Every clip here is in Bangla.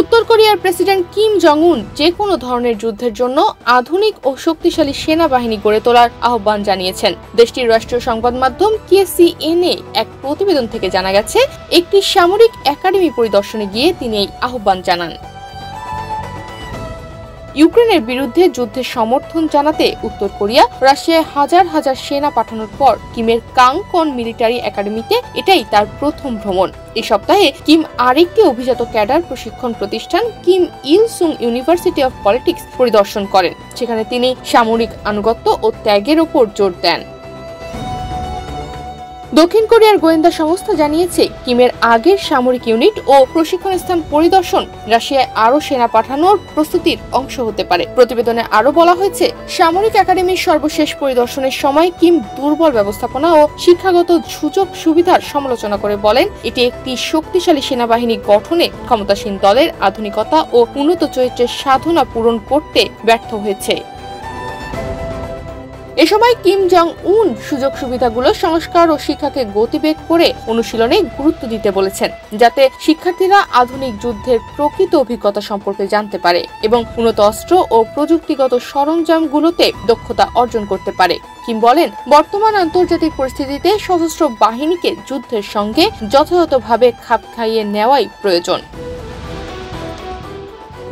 উত্তর কোরিয়ার প্রেসিডেন্ট কিম জং উন যে কোনো ধরনের যুদ্ধের জন্য আধুনিক ও শক্তিশালী সেনাবাহিনী গড়ে তোলার আহ্বান জানিয়েছেন। দেশটির রাষ্ট্রীয় সংবাদ মাধ্যম KCNA এক প্রতিবেদন থেকে জানা গেছে, একটি সামরিক একাডেমি পরিদর্শনে গিয়ে তিনি এই আহ্বান জানান। ইউক্রেনের বিরুদ্ধে যুদ্ধের সমর্থন জানাতে উত্তর কোরিয়া রাশিয়ায় হাজার হাজার সেনা পাঠানোর পর কিমের কাংকন মিলিটারি একাডেমিতে এটাই তার প্রথম ভ্রমণ। এই সপ্তাহে কিম আরেকটি অভিজাত ক্যাডার প্রশিক্ষণ প্রতিষ্ঠান Kim ill সুং university of politics পরিদর্শন করেন। সেখানে তিনি সামরিক আনুগত্য ও ত্যাগের ওপর জোর দেন। দক্ষিণ কোরিয়ার গোয়েন্দা সংস্থা জানিয়েছে, কিমের আগের সামরিক ইউনিট ও প্রশিক্ষণ স্থান পরিদর্শন রাশিয়ায় আরও সেনা পাঠানোর প্রস্তুতির অংশ হতে পারে। প্রতিবেদনে আরও বলা হয়েছে, সামরিক একাডেমির সর্বশেষ পরিদর্শনের সময় কিম দুর্বল ব্যবস্থাপনা ও শিক্ষাগত সুযোগ সুবিধার সমালোচনা করে বলেন, এটি একটি শক্তিশালী সেনাবাহিনী গঠনে ক্ষমতাসীন দলের আধুনিকতা ও উন্নত চরিত্রের সাধনা পূরণ করতে ব্যর্থ হয়েছে। এ সময় কিম জং উন সুযোগ সুবিধাগুলো সংস্কার ও শিক্ষাকে গতিবেগ করে অনুশীলনে গুরুত্ব দিতে বলেছেন, যাতে শিক্ষার্থীরা আধুনিক যুদ্ধের প্রকৃত অভিজ্ঞতা সম্পর্কে জানতে পারে এবং উন্নত অস্ত্র ও প্রযুক্তিগত সরঞ্জামগুলোতে দক্ষতা অর্জন করতে পারে। কিম বলেন, বর্তমান আন্তর্জাতিক পরিস্থিতিতে সশস্ত্র বাহিনীকে যুদ্ধের সঙ্গে যথাযথভাবে খাপ খাইয়ে নেওয়াই প্রয়োজন।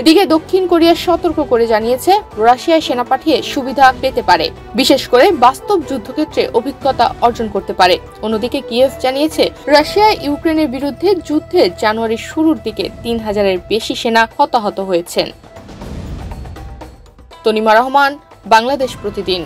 এদিকে দক্ষিণ কোরিয়া সতর্ক করে জানিয়েছে, রাশিয়ায় সেনা পাঠিয়ে সুবিধা পেতে পারে, বিশেষ করে বাস্তব যুদ্ধক্ষেত্রে অভিজ্ঞতা অর্জন করতে পারে। অন্যদিকে কিয়েভ জানিয়েছে, রাশিয়ায় ইউক্রেনের বিরুদ্ধে যুদ্ধে জানুয়ারির শুরুর দিকে 3000-এর বেশি সেনা হতাহত হয়েছেন। তনিমা রহমান, বাংলাদেশ প্রতিদিন।